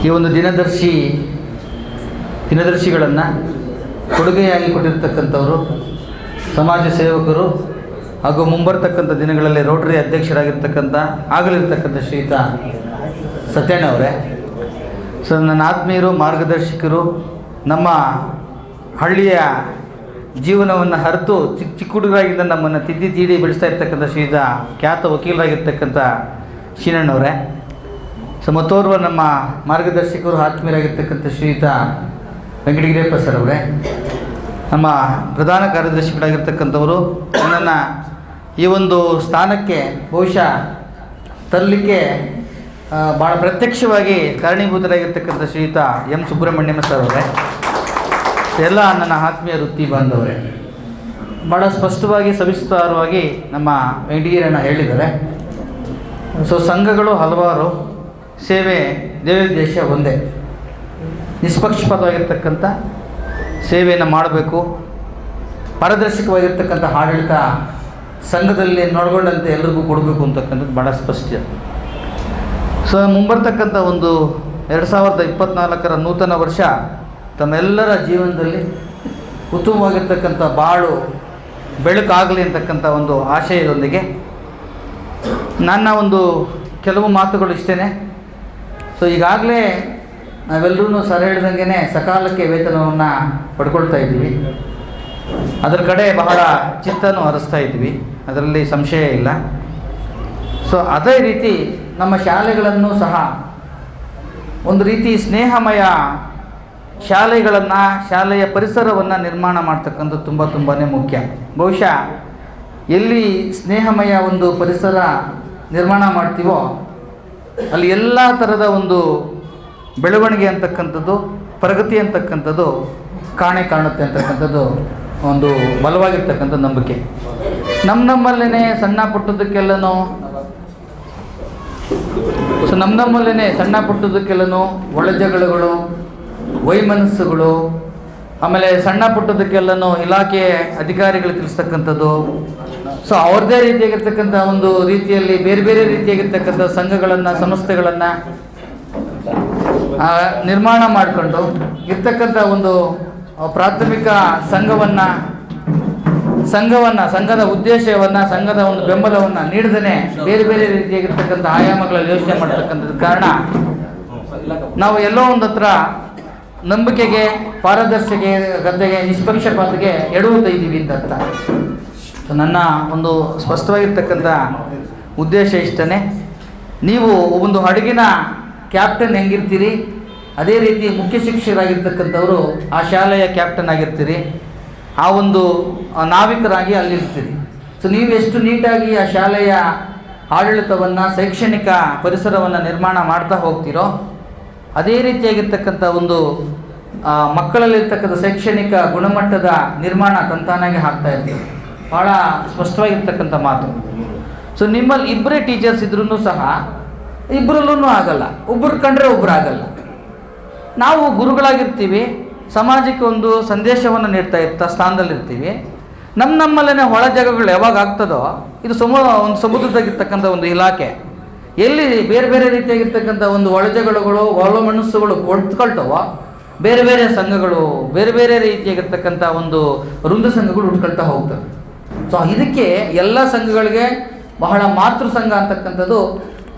ಈ ಒಂದು ದಿನದರ್ಶಿಗಳನ್ನು ಕೊಡುಗೆಯಾಗಿ ಕೊಟ್ಟಿರ್ತಕ್ಕಂಥವರು ಸಮಾಜ ಸೇವಕರು ಹಾಗೂ ಮುಂಬರ್ತಕ್ಕಂಥ ದಿನಗಳಲ್ಲಿ ರೋಟರಿ ಆಗಲಿರ್ತಕ್ಕಂಥ ಶ್ರೀಯುತ ಸತ್ಯಣ್ಣವರೇ. ಸೊ ನನ್ನ ಆತ್ಮೀಯರು, ಮಾರ್ಗದರ್ಶಕರು, ನಮ್ಮ ಹಳ್ಳಿಯ ಜೀವನವನ್ನು ಹರಿತು ಚಿಕ್ಕ ಹುಡುಗರಾಗಿದ್ದ ನಮ್ಮನ್ನು ತಿದ್ದಿ ಬೆಳೆಸ್ತಾ ಇರ್ತಕ್ಕಂಥ ಶ್ರೀಯುತ ಖ್ಯಾತ ವಕೀಲರಾಗಿರ್ತಕ್ಕಂಥ ಶೀನಣ್ಣವರೇ. ಸೊ ಮತ್ತೋರ್ವ ನಮ್ಮ ಮಾರ್ಗದರ್ಶಕರು, ಆತ್ಮೀಯರಾಗಿರ್ತಕ್ಕಂಥ ಶ್ರೀಯುತ ವೆಂಕಟಗಿರಿಯಪ್ಪ ಸರ್ ಅವರೇ. ನಮ್ಮ ಪ್ರಧಾನ ಕಾರ್ಯದರ್ಶಿಗಳಾಗಿರ್ತಕ್ಕಂಥವರು ನನ್ನನ್ನು ಈ ಒಂದು ಸ್ಥಾನಕ್ಕೆ ಬಹುಶಃ ತರಲಿಕ್ಕೆ ಭಾಳ ಪ್ರತ್ಯಕ್ಷವಾಗಿ ಕಾರಣೀಭೂತರಾಗಿರ್ತಕ್ಕಂಥ ಶ್ರೀಯುತ ಎಂ ಸುಬ್ರಹ್ಮಣ್ಯಮ ಸರ್ ಅವರೇ. ಎಲ್ಲ ನನ್ನ ಆತ್ಮೀಯ ವೃತ್ತಿ ಬಾಂಧವರೇ, ಭಾಳ ಸ್ಪಷ್ಟವಾಗಿ ಸವಿಸ್ತಾರವಾಗಿ ನಮ್ಮ ವೆಂಕಟಗಿರಣ್ಣ ಹೇಳಿದ್ದಾರೆ. ಸೊ ಸಂಘಗಳು ಹಲವಾರು, ಸೇವೆ ದೇವೋದ್ದೇಶ ಒಂದೇ, ನಿಷ್ಪಕ್ಷಪಾತವಾಗಿರ್ತಕ್ಕಂಥ ಸೇವೆಯನ್ನು ಮಾಡಬೇಕು. ಪಾರದರ್ಶಕವಾಗಿರ್ತಕ್ಕಂಥ ಆಡಳಿತ ಸಂಘದಲ್ಲಿ ನೋಡ್ಕೊಂಡಂತೆ ಎಲ್ರಿಗೂ ಕೊಡಬೇಕು ಅಂತಕ್ಕಂಥದ್ದು ಭಾಳ ಸ್ಪಷ್ಟ. ಸೊ ಮುಂಬರ್ತಕ್ಕಂಥ ಒಂದು 2024 ನೂತನ ವರ್ಷ ತಮ್ಮೆಲ್ಲರ ಜೀವನದಲ್ಲಿ ಉತ್ತಮವಾಗಿರ್ತಕ್ಕಂಥ ಬಾಳು ಬೆಳಕಾಗಲಿ ಅಂತಕ್ಕಂಥ ಒಂದು ಆಶಯದೊಂದಿಗೆ ನನ್ನ ಒಂದು ಕೆಲವು ಮಾತುಗಳು ಇಷ್ಟೇ. ಸೊ ಈಗಾಗಲೇ ನಾವೆಲ್ಲರೂ ಸರ್ ಹೇಳಿದಂಗೆ ಸಕಾಲಕ್ಕೆ ವೇತನವನ್ನು ಪಡ್ಕೊಳ್ತಾ ಇದ್ದೀವಿ. ಅದರ ಕಡೆ ಬಹಳ ಚಿತ್ತನೂ ಹರಿಸ್ತಾ ಇದ್ವಿ, ಅದರಲ್ಲಿ ಸಂಶಯ ಇಲ್ಲ. ಸೊ ಅದೇ ರೀತಿ ನಮ್ಮ ಶಾಲೆಗಳನ್ನು ಸಹ ಒಂದು ರೀತಿ ಸ್ನೇಹಮಯ ಶಾಲೆಯ ಪರಿಸರವನ್ನು ನಿರ್ಮಾಣ ಮಾಡ್ತಕ್ಕಂಥದ್ದು ತುಂಬಾ ಮುಖ್ಯ. ಬಹುಶಃ ಎಲ್ಲಿ ಸ್ನೇಹಮಯ ಒಂದು ಪರಿಸರ ನಿರ್ಮಾಣ ಮಾಡ್ತೀವೋ ಅಲ್ಲಿ ಎಲ್ಲ ಥರದ ಒಂದು ಬೆಳವಣಿಗೆ ಅಂತಕ್ಕಂಥದ್ದು, ಪ್ರಗತಿ ಅಂತಕ್ಕಂಥದ್ದು ಕಾಣುತ್ತೆ ಅಂತಕ್ಕಂಥದ್ದು ಒಂದು ಬಲವಾಗಿರ್ತಕ್ಕಂಥ ನಂಬಿಕೆ. ನಮ್ಮಲ್ಲೇ ಸಣ್ಣ ಪುಟ್ಟದಕ್ಕೆಲ್ಲನೂ ಒಳಜಗಳಗಳು, ವೈಮನಸ್ಸುಗಳು, ಆಮೇಲೆ ಸಣ್ಣ ಪುಟ್ಟದಕ್ಕೆಲ್ಲನೂ ಇಲಾಖೆ ಅಧಿಕಾರಿಗಳು ತಿಳಿಸ್ತಕ್ಕಂಥದ್ದು. ಸೊ ಅವ್ರದ್ದೇ ರೀತಿಯಾಗಿರ್ತಕ್ಕಂಥ ಒಂದು ರೀತಿಯಲ್ಲಿ ಬೇರೆ ಬೇರೆ ರೀತಿಯಾಗಿರ್ತಕ್ಕಂಥ ಸಂಘಗಳನ್ನು, ಸಂಸ್ಥೆಗಳನ್ನು ನಿರ್ಮಾಣ ಮಾಡಿಕೊಂಡು ಇರ್ತಕ್ಕಂಥ ಒಂದು ಪ್ರಾಥಮಿಕ ಸಂಘದ ಉದ್ದೇಶವನ್ನು, ಸಂಘದ ಒಂದು ಬೆಂಬಲವನ್ನು ನೀಡದೇ ಬೇರೆ ಬೇರೆ ರೀತಿಯಾಗಿರ್ತಕ್ಕಂಥ ಆಯಾಮಗಳಲ್ಲಿ ಯೋಚನೆ ಮಾಡ್ತಕ್ಕಂಥದ್ದು ಕಾರಣ ನಾವು ಎಲ್ಲೋ ಒಂದು ಹತ್ರ ನಂಬಿಕೆಗೆ, ಪಾರದರ್ಶಕ್ಕೆ, ಗದ್ದೆಗೆ, ನಿಷ್ಪಕ್ಷಪಾತಿಗೆ ಎಡುತ್ತಾ ಇದ್ದೀವಿ ಅಂತ ಅರ್ಥ. ನನ್ನ ಒಂದು ಸ್ಪಷ್ಟವಾಗಿರ್ತಕ್ಕಂಥ ಉದ್ದೇಶ ಇಷ್ಟೇ. ನೀವು ಒಂದು ಹಡಗಿನ ಕ್ಯಾಪ್ಟನ್ ಹೆಂಗಿರ್ತೀರಿ, ಅದೇ ರೀತಿ ಮುಖ್ಯ ಶಿಕ್ಷಕರಾಗಿರ್ತಕ್ಕಂಥವರು ಆ ಶಾಲೆಯ ಕ್ಯಾಪ್ಟನ್ ಆಗಿರ್ತೀರಿ, ಆ ಒಂದು ನಾವಿಕರಾಗಿ ಅಲ್ಲಿರ್ತೀರಿ. ಸೊ ನೀವು ಎಷ್ಟು ನೀಟಾಗಿ ಆ ಶಾಲೆಯ ಆಡಳಿತವನ್ನು, ಶೈಕ್ಷಣಿಕ ಪರಿಸರವನ್ನು ನಿರ್ಮಾಣ ಮಾಡ್ತಾ ಹೋಗ್ತೀರೋ ಅದೇ ರೀತಿಯಾಗಿರ್ತಕ್ಕಂಥ ಒಂದು ಮಕ್ಕಳಲ್ಲಿರ್ತಕ್ಕಂಥ ಶೈಕ್ಷಣಿಕ ಗುಣಮಟ್ಟದ ನಿರ್ಮಾಣ ತಂತಾನಾಗಿ ಆಗ್ತಾ ಇರ್ತೀವಿ. ಭಾಳ ಸ್ಪಷ್ಟವಾಗಿರ್ತಕ್ಕಂಥ ಮಾತು. ಸೊ ನಿಮ್ಮಲ್ಲಿ ಇಬ್ಬರೇ ಟೀಚರ್ಸ್ ಇದ್ರೂ ಸಹ ಇಬ್ಬರಲ್ಲೂ ಆಗಲ್ಲ, ಒಬ್ಬರು ಕಂಡ್ರೆ ಒಬ್ಬರು ಆಗಲ್ಲ. ನಾವು ಗುರುಗಳಾಗಿರ್ತೀವಿ, ಸಮಾಜಕ್ಕೆ ಒಂದು ಸಂದೇಶವನ್ನು ನೀಡ್ತಾ ಸ್ಥಾನದಲ್ಲಿರ್ತೀವಿ. ನಮ್ಮಲ್ಲೇ ಒಳ ಜಾಗಗಳು ಯಾವಾಗ ಆಗ್ತದೋ, ಇದು ಒಂದು ಸಮುದ್ರದಾಗಿರ್ತಕ್ಕಂಥ ಒಂದು ಇಲಾಖೆ, ಎಲ್ಲಿ ಬೇರೆ ಬೇರೆ ರೀತಿಯಾಗಿರ್ತಕ್ಕಂಥ ಒಂದು ಒಳಜಗಳಗಳು, ಒಳ ಮನಸ್ಸುಗಳು ಹೊಡ್ಕೊಳ್ತವೋ, ಬೇರೆ ಬೇರೆ ಸಂಘಗಳು, ಬೇರೆ ಬೇರೆ ರೀತಿಯಾಗಿರ್ತಕ್ಕಂಥ ಒಂದು ವೃಂದ ಸಂಘಗಳು ಹುಡ್ಕೊಳ್ತಾ ಹೋಗ್ತವೆ. ಸೊ ಇದಕ್ಕೆ ಎಲ್ಲ ಸಂಘಗಳಿಗೆ ಬಹಳ ಮಾತೃ ಸಂಘ ಅಂತಕ್ಕಂಥದ್ದು,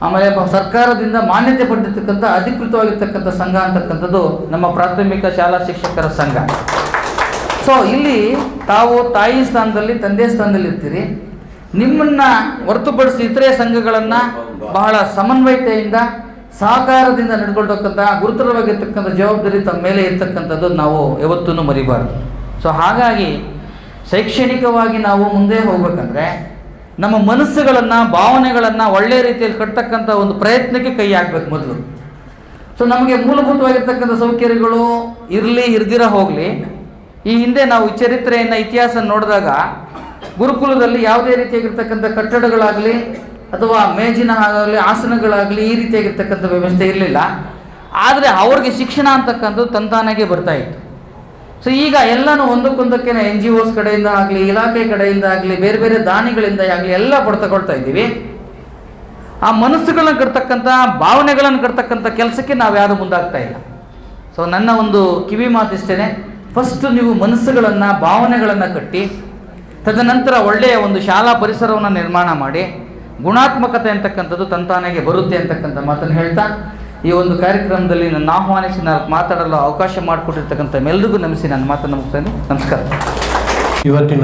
ಆಮೇಲೆ ಸರ್ಕಾರದಿಂದ ಮಾನ್ಯತೆ ಪಡೆದಿರ್ತಕ್ಕಂಥ ಅಧಿಕೃತವಾಗಿರ್ತಕ್ಕಂಥ ಸಂಘ ಅಂತಕ್ಕಂಥದ್ದು ನಮ್ಮ ಪ್ರಾಥಮಿಕ ಶಾಲಾ ಶಿಕ್ಷಕರ ಸಂಘ. ಸೊ ಇಲ್ಲಿ ತಾವು ತಾಯಿ ಸ್ಥಾನದಲ್ಲಿ, ತಂದೆ ಸ್ಥಾನದಲ್ಲಿ ಇರ್ತೀರಿ. ನಿಮ್ಮನ್ನು ಹೊರತುಪಡಿಸಿ ಇತರೆ ಸಂಘಗಳನ್ನು ಬಹಳ ಸಮನ್ವಯತೆಯಿಂದ, ಸಹಕಾರದಿಂದ ನಡೆದುಕೊಳ್ತಕ್ಕಂಥ ಗುರುತರವಾಗಿರ್ತಕ್ಕಂಥ ಜವಾಬ್ದಾರಿ ತಮ್ಮ ಮೇಲೆ ಇರ್ತಕ್ಕಂಥದ್ದು ನಾವು ಯಾವತ್ತೂ ಮರಿಬಾರ್ದು. ಸೊ ಹಾಗಾಗಿ ಶೈಕ್ಷಣಿಕವಾಗಿ ನಾವು ಮುಂದೆ ಹೋಗ್ಬೇಕಂದ್ರೆ ನಮ್ಮ ಮನಸ್ಸುಗಳನ್ನು, ಭಾವನೆಗಳನ್ನು ಒಳ್ಳೆಯ ರೀತಿಯಲ್ಲಿ ಕಟ್ತಕ್ಕಂಥ ಒಂದು ಪ್ರಯತ್ನಕ್ಕೆ ಕೈ ಹಾಕಬೇಕು ಮೊದಲು. ಸೊ ನಮಗೆ ಮೂಲಭೂತವಾಗಿರ್ತಕ್ಕಂಥ ಸೌಕರ್ಯಗಳು ಇರ್ದಿರ ಹೋಗಲಿ, ಈ ಹಿಂದೆ ನಾವು ಚರಿತ್ರೆಯನ್ನು, ಇತಿಹಾಸ ನೋಡಿದಾಗ ಗುರುಕುಲದಲ್ಲಿ ಯಾವುದೇ ರೀತಿಯಾಗಿರ್ತಕ್ಕಂಥ ಕಟ್ಟಡಗಳಾಗಲಿ ಅಥವಾ ಮೇಜಿನ ಆಗಲಿ, ಆಸನಗಳಾಗಲಿ ಈ ರೀತಿಯಾಗಿರ್ತಕ್ಕಂಥ ವ್ಯವಸ್ಥೆ ಇರಲಿಲ್ಲ. ಆದರೆ ಅವ್ರಿಗೆ ಶಿಕ್ಷಣ ಅಂತಕ್ಕಂಥದ್ದು ತಂತಾನಾಗೆ ಬರ್ತಾಯಿತ್ತು. ಸೊ ಈಗ ಎಲ್ಲನೂ ಒಂದಕ್ಕೊಂದಕ್ಕೆ NGOs ಕಡೆಯಿಂದ ಆಗಲಿ, ಇಲಾಖೆ ಕಡೆಯಿಂದ ಆಗಲಿ, ಬೇರೆ ಬೇರೆ ದಾನಿಗಳಿಂದ ಆಗಲಿ ಎಲ್ಲ ಪಡ್ತಕೊಳ್ತಾ ಇದ್ದೀವಿ. ಆ ಮನಸ್ಸುಗಳನ್ನು ಕಟ್ತಕ್ಕಂಥ ಭಾವನೆಗಳನ್ನು ಕಟ್ತಕ್ಕಂಥ ಕೆಲಸಕ್ಕೆ ನಾವು ಯಾರು ಮುಂದಾಗ್ತಾ ಇಲ್ಲ. ಸೊ ನನ್ನ ಒಂದು ಕಿವಿ ಮಾತಿಷ್ಟೇ, ಫಸ್ಟು ನೀವು ಮನಸ್ಸುಗಳನ್ನು ಭಾವನೆಗಳನ್ನು ಕಟ್ಟಿ ತದನಂತರ ಒಳ್ಳೆಯ ಒಂದು ಶಾಲಾ ಪರಿಸರವನ್ನು ನಿರ್ಮಾಣ ಮಾಡಿ ಗುಣಾತ್ಮಕತೆ ಅಂತಕ್ಕಂಥದ್ದು ತಂತಾನೆಗೆ ಬರುತ್ತೆ ಅಂತಕ್ಕಂಥ ಮಾತನ್ನು ಹೇಳ್ತಾ ಈ ಒಂದು ಕಾರ್ಯಕ್ರಮದಲ್ಲಿ ನನ್ನ ಆಹ್ವಾನಿಸಿ ನಾನು ಮಾತಾಡಲು ಅವಕಾಶ ಮಾಡಿಕೊಟ್ಟಿರ್ತಕ್ಕಂಥ ಎಲ್ಲರಿಗೂ ನಮಿಸಿ ನನ್ನ ಮಾತನ್ನು ಮುಗಿಸ್ತೇನೆ. ನಮಸ್ಕಾರ. ಇವತ್ತಿನ